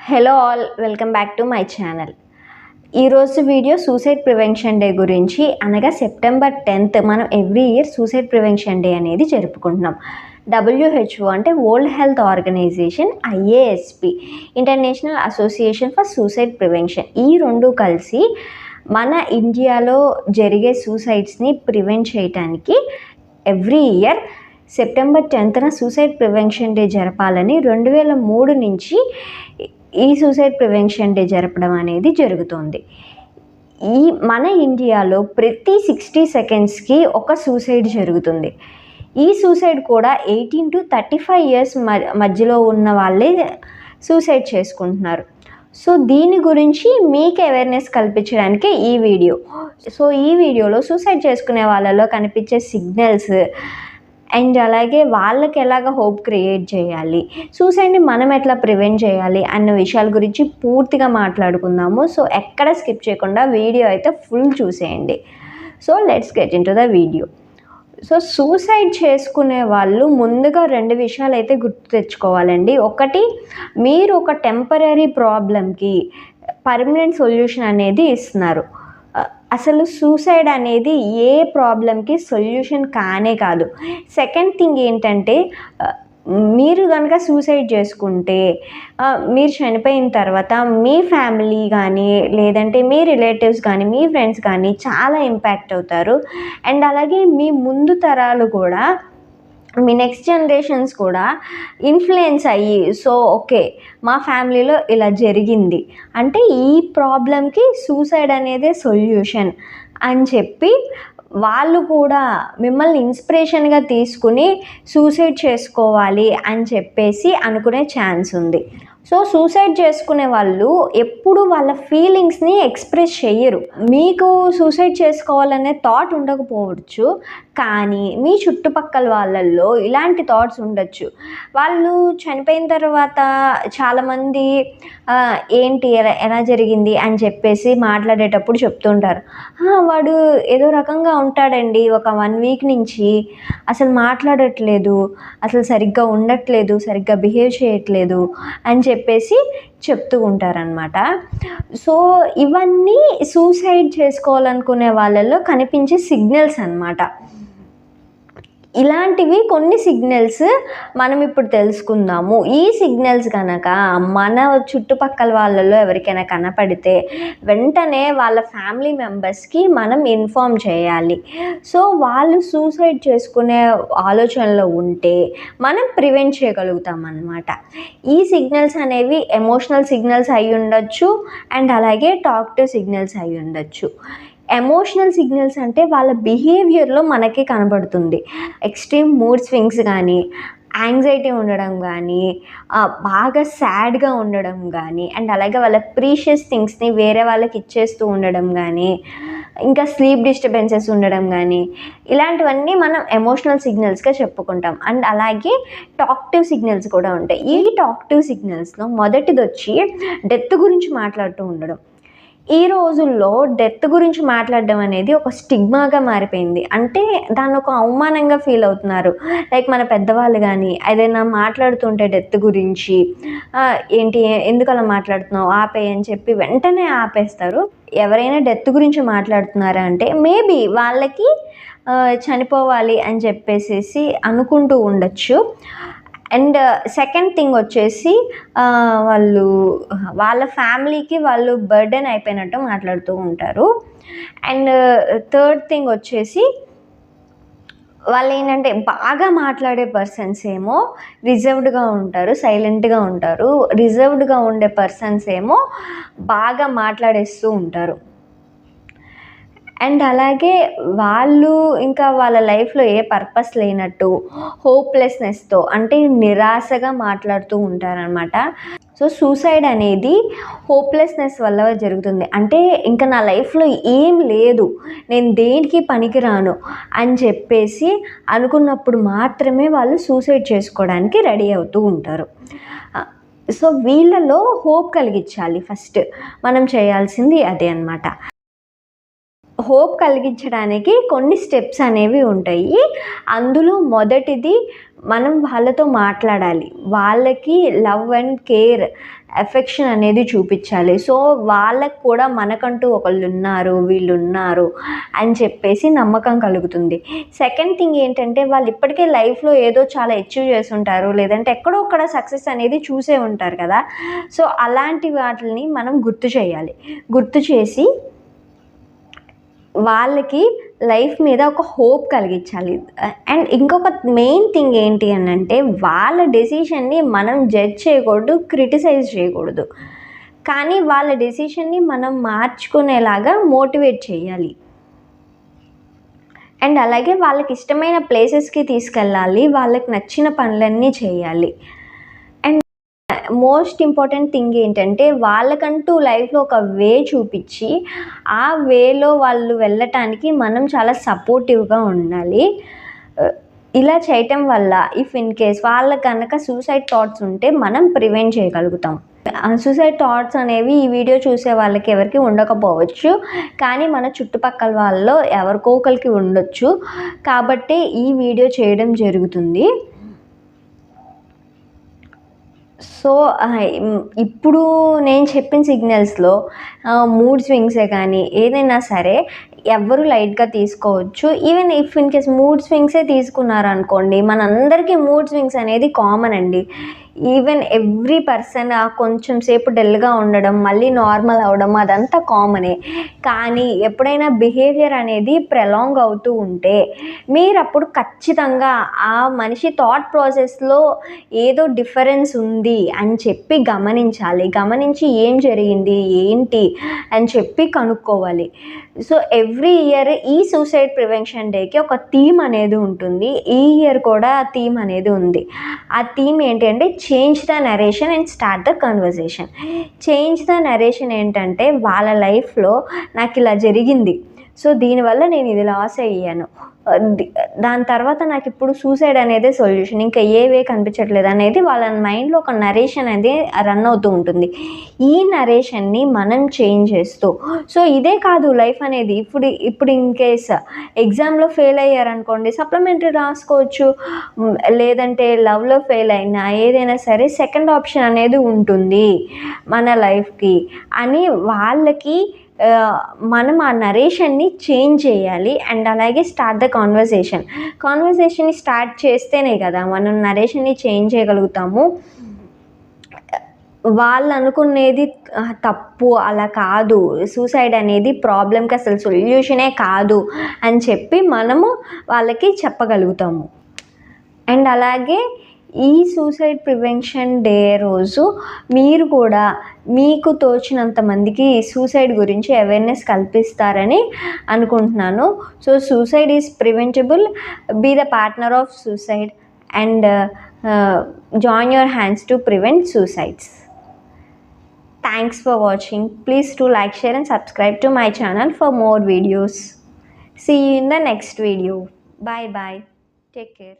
Hello all, welcome back to my channel. ఈరోజు video suicide prevention day గురించి. అనగా September 10th మనం every year suicide prevention day అనేది జరుపుకుంటున్నాం. WHO అంటే World Health Organization, IASP International Association for Suicide Prevention, ఈ రెండు కలిసి మన ఇండియాలో జరిగే సూసైడ్స్ని ప్రివెంట్ చేయడానికి every year September 10th suicide prevention day జరపాలని 2003 నుంచి ఈ సూసైడ్ ప్రివెన్షన్ డే జరపడం అనేది జరుగుతుంది. మన ఇండియాలో ప్రతి 60 సెకండ్స్కి ఒక సూసైడ్ జరుగుతుంది. ఈ సూసైడ్ కూడా 18 to 35 years మధ్యలో ఉన్న వాళ్ళే సూసైడ్ చేసుకుంటున్నారు. సో దీని గురించి మీకు అవేర్నెస్ కల్పించడానికి ఈ వీడియో. సో ఈ వీడియోలో సూసైడ్ చేసుకునే వాళ్ళలో కనిపించే సిగ్నల్స్ అండ్ అలాగే వాళ్ళకి ఎలాగ హోప్ క్రియేట్ చేయాలి, సూసైడ్ని మనం ఎట్లా ప్రివెంట్ చేయాలి అన్న విషయాల గురించి పూర్తిగా మాట్లాడుకుందాము. సో ఎక్కడ స్కిప్ చేయకుండా వీడియో అయితే ఫుల్ చూసేయండి. So let's get in to the video. So suicide చేసుకునే వాళ్ళు ముందుగా 2 విషయాలు అయితే గుర్తు తెచ్చుకోవాలండి. ఒకటి, మీరు ఒక టెంపరీ ప్రాబ్లంకి పర్మనెంట్ సొల్యూషన్ అనేది ఇస్తున్నారు. అసలు సూసైడ్ అనేది ఏ ప్రాబ్లంకి సొల్యూషన్ కానే కాదు. సెకండ్ థింగ్ ఏంటంటే, మీరు కనుక సూసైడ్ చేసుకుంటే మీరు చనిపోయిన తర్వాత మీ ఫ్యామిలీ కానీ లేదంటే మీ రిలేటివ్స్ కానీ మీ ఫ్రెండ్స్ కానీ చాలా ఇంపాక్ట్ అవుతారు. అండ్ అలాగే మీ ముందు తరాలు కూడా, మీ నెక్స్ట్ జనరేషన్స్ కూడా ఇన్ఫ్లుయెన్స్ అయ్యి, సో ఓకే మా ఫ్యామిలీలో ఇలా జరిగింది అంటే ఈ ప్రాబ్లంకి సూసైడ్ అనేది సొల్యూషన్ అని చెప్పి వాళ్ళు కూడా మిమ్మల్ని ఇన్స్పిరేషన్గా తీసుకుని సూసైడ్ చేసుకోవాలి అని చెప్పేసి అనుకునే ఛాన్స్ ఉంది. సో సూసైడ్ చేసుకునే వాళ్ళు ఎప్పుడు వాళ్ళ ఫీలింగ్స్ని ఎక్స్ప్రెస్ చెయ్యరు. మీకు సూసైడ్ చేసుకోవాలనే థాట్ ఉండకపోవచ్చు, కానీ మీ చుట్టుపక్కల వాళ్ళల్లో ఇలాంటి థాట్స్ ఉండొచ్చు. వాళ్ళు చనిపోయిన తర్వాత చాలామంది ఏంటి ఎలా జరిగింది అని చెప్పేసి మాట్లాడేటప్పుడు చెప్తుంటారు, వాడు ఏదో రకంగా ఉంటాడండి, ఒక 1 week నుంచి అసలు మాట్లాడట్లేదు, అసలు సరిగ్గా ఉండట్లేదు, సరిగ్గా బిహేవ్ చేయట్లేదు అని చెప్పేసి చెప్తూ ఉంటారనమాట. సో ఇవన్నీ సూసైడ్ చేసుకోవాలనుకునే వాళ్ళలో కనిపించే సిగ్నల్స్ అన్నమాట. ఇలాంటివి కొన్ని సిగ్నల్స్ మనం ఇప్పుడు తెలుసుకుందాము. ఈ సిగ్నల్స్ కనుక మన చుట్టుపక్కల వాళ్ళలో ఎవరికైనా కనపడితే వెంటనే వాళ్ళ ఫ్యామిలీ మెంబర్స్కి మనం ఇన్ఫామ్ చేయాలి. సో వాళ్ళు సూసైడ్ చేసుకునే ఆలోచనలో ఉంటే మనం ప్రివెంట్ చేయగలుగుతాం అన్నమాట. ఈ సిగ్నల్స్ అనేవి ఎమోషనల్ సిగ్నల్స్ అయి ఉండొచ్చు అండ్ అలాగే టాక్టివ్ సిగ్నల్స్ అయి ఉండొచ్చు. ఎమోషనల్ సిగ్నల్స్ అంటే వాళ్ళ బిహేవియర్లో మనకి కనబడుతుంది. ఎక్స్ట్రీమ్ మూడ్ స్వింగ్స్ కానీ, యాంగ్జైటీ ఉండడం కానీ, బాగా సాడ్గా ఉండడం కానీ, అండ్ అలాగే వాళ్ళ ప్రీషియస్ థింగ్స్ని వేరే వాళ్ళకి ఇచ్చేస్తూ ఉండడం కానీ, ఇంకా స్లీప్ డిస్టర్బెన్సెస్ ఉండడం కానీ, ఇలాంటివన్నీ మనం ఎమోషనల్ సిగ్నల్స్గా చెప్పుకుంటాం. అండ్ అలాగే టాక్టివ్ సిగ్నల్స్ కూడా ఉంటాయి. ఈ టాక్టివ్ సిగ్నల్స్లో మొదటిది వచ్చి డెత్ గురించి మాట్లాడుతూ ఉండడం. ఈ రోజుల్లో డెత్ గురించి మాట్లాడడం అనేది ఒక స్టిగ్మాగా మారిపోయింది. అంటే దాన్ని ఒక అవమానంగా ఫీల్ అవుతున్నారు. లైక్ మన పెద్దవాళ్ళు కానీ ఏదైనా మాట్లాడుతుంటే డెత్ గురించి, ఏంటి ఎందుకు అలా మాట్లాడుతున్నావు, ఆపేయి అని చెప్పి వెంటనే ఆపేస్తారు. ఎవరైనా డెత్ గురించి మాట్లాడుతున్నారా అంటే మేబీ వాళ్ళకి చనిపోవాలి అని చెప్పేసి అనుకుంటూ ఉండొచ్చు. అండ్ సెకండ్ థింగ్ వచ్చేసి వాళ్ళు వాళ్ళ ఫ్యామిలీకి వాళ్ళు బర్డెన్ అయిపోయినట్టు మాట్లాడుతూ ఉంటారు. అండ్ థర్డ్ థింగ్ వచ్చేసి వాళ్ళు ఏంటంటే బాగా మాట్లాడే పర్సన్స్ ఏమో రిజర్వ్డ్గా ఉంటారు, సైలెంట్గా ఉంటారు. రిజర్వ్డ్గా ఉండే పర్సన్స్ ఏమో బాగా మాట్లాడేస్తూ ఉంటారు. అండ్ అలాగే వాళ్ళు ఇంకా వాళ్ళ లైఫ్లో ఏ పర్పస్ లేనట్టు హోప్లెస్నెస్తో అంటే నిరాశగా మాట్లాడుతూ ఉంటారనమాట. సో సూసైడ్ అనేది హోప్లెస్నెస్ వల్ల జరుగుతుంది. అంటే ఇంకా నా లైఫ్లో ఏం లేదు, నేను దేనికి పనికిరాను అని చెప్పేసి అనుకున్నప్పుడు మాత్రమే వాళ్ళు సూసైడ్ చేసుకోవడానికి రెడీ అవుతూ ఉంటారు. సో వీళ్ళలో హోప్ కలిగించాలి ఫస్ట్ మనం చేయాల్సింది అదే అన్నమాట. హోప్ కలిగించడానికి కొన్ని స్టెప్స్ అనేవి ఉంటాయి. అందులో మొదటిది మనం వాళ్ళతో మాట్లాడాలి. వాళ్ళకి లవ్ అండ్ కేర్, ఎఫెక్షన్ అనేది చూపించాలి. సో వాళ్ళకు కూడా మనకంటూ ఒకళ్ళున్నారు, వీళ్ళున్నారు అని చెప్పేసి నమ్మకం కలుగుతుంది. సెకండ్ థింగ్ ఏంటంటే వాళ్ళు ఇప్పటికే లైఫ్లో ఏదో చాలా అచీవ్ చేసుంటారు, లేదంటే ఎక్కడో ఒక్కడ సక్సెస్ అనేది చూసే ఉంటారు కదా. సో అలాంటి వాటిని మనం గుర్తు చేయాలి. గుర్తు చేసి వాళ్ళకి లైఫ్ మీద ఒక హోప్ కలిగించాలి. అండ్ ఇంకొక మెయిన్ థింగ్ ఏంటి అని అంటే వాళ్ళ డెసిషన్ని మనం జడ్జ్ చేయకూడదు, క్రిటిసైజ్ చేయకూడదు. కానీ వాళ్ళ డెసిషన్ని మనం మార్చుకునేలాగా మోటివేట్ చేయాలి. అండ్ అలాగే వాళ్ళకి ఇష్టమైన ప్లేసెస్కి తీసుకెళ్ళాలి, వాళ్ళకి నచ్చిన పనులన్నీ చేయాలి. మోస్ట్ ఇంపార్టెంట్ థింగ్ ఏంటంటే వాళ్ళకంటూ లైఫ్లో ఒక వే చూపించి ఆ వేలో వాళ్ళు వెళ్ళటానికి మనం చాలా సపోర్టివ్గా ఉండాలి. ఇలా చేయటం వల్ల ఇఫ్ ఇన్ కేస్ వాళ్ళకి కనుక సూసైడ్ థాట్స్ ఉంటే మనం ప్రివెంట్ చేయగలుగుతాం. సూసైడ్ థాట్స్ అనేవి ఈ వీడియో చూసే వాళ్ళకి ఎవరికి ఉండకపోవచ్చు, కానీ మన చుట్టుపక్కల వాళ్ళలో ఎవరికో ఒకరికి ఉండొచ్చు. కాబట్టి ఈ వీడియో చేయడం జరుగుతుంది. సో ఇప్పుడు నేను చెప్పిన సిగ్నల్స్లో మూడ్ స్వింగ్సే కానీ ఏదైనా సరే ఎవ్వరు లైట్గా తీసుకోవచ్చు. Even if in case mood స్వింగ్సే తీసుకున్నారనుకోండి, మనందరికీ మూడ్ స్వింగ్స్ అనేది కామన్ అండి. ఈవెన్ ఎవ్రీ పర్సన్ కొంచెం సేపు డల్గా ఉండడం, మళ్ళీ నార్మల్ అవ్వడం అదంతా కామనే. కానీ ఎప్పుడైనా బిహేవియర్ అనేది ప్రొలాంగ్ అవుతూ ఉంటే మీరు అప్పుడు ఖచ్చితంగా ఆ మనిషి థాట్ ప్రాసెస్లో ఏదో డిఫరెన్స్ ఉంది అని చెప్పి గమనించాలి. గమనించి ఏం జరిగింది ఏంటి అని చెప్పి కనుక్కోవాలి. సో ఎవ్రీ ఇయర్ ఈ సూసైడ్ ప్రివెన్షన్ డేకి ఒక థీమ్ అనేది ఉంటుంది. ఈ ఇయర్ కూడా థీమ్ అనేది ఉంది. ఆ థీమ్ ఏంటి అంటే change the narration and start the conversation. Change the narration ఏంటంటే వాళ్ళ లైఫ్లో నాకు ఇలా జరిగింది, సో దీనివల్ల నేను ఇది లాస్ అయ్యాను, దాని తర్వాత నాకు ఇప్పుడు సూసైడ్ అనేది సొల్యూషన్, ఇంకా ఏ వే కనిపించట్లేదు అనేది వాళ్ళ మైండ్లో ఒక నరేషన్ అనేది రన్ అవుతూ ఉంటుంది. ఈ నరేషన్ని మనం చేంజ్ చేస్తూ, సో ఇదే కాదు లైఫ్ అనేది. ఇప్పుడు ఇన్ కేస్ ఎగ్జామ్లో ఫెయిల్ అయ్యారనుకోండి, సప్లిమెంటరీ రాసుకోవచ్చు. లేదంటే లవ్లో ఫెయిల్ అయినా ఏదైనా సరే సెకండ్ ఆప్షన్ అనేది ఉంటుంది మన లైఫ్కి అని వాళ్ళకి మనం ఆ నరేషన్ని చేంజ్ చేయాలి. అండ్ అలాగే స్టార్ట్ ద కాన్వర్సేషన్ని స్టార్ట్ చేస్తేనే కదా మనం నరేషన్ని చేంజ్ చేయగలుగుతాము. వాళ్ళు అనుకునేది తప్పు, అలా కాదు, సూసైడ్ అనేది ప్రాబ్లంకి అసలు సొల్యూషనే కాదు అని చెప్పి మనము వాళ్ళకి చెప్పగలుగుతాము. అండ్ అలాగే ఈ సూసైడ్ ప్రివెన్షన్ డే రోజు మీరు కూడా మీకు తోచినంత మందికి సూసైడ్ గురించి అవేర్నెస్ కల్పిస్తారని అనుకుంటున్నాను. So suicide is preventable. Be the partner of suicide and join your hands to prevent suicides. Thanks for watching. Please do like, share and subscribe to my channel for more videos. See you in the next video. Bye bye. Take care.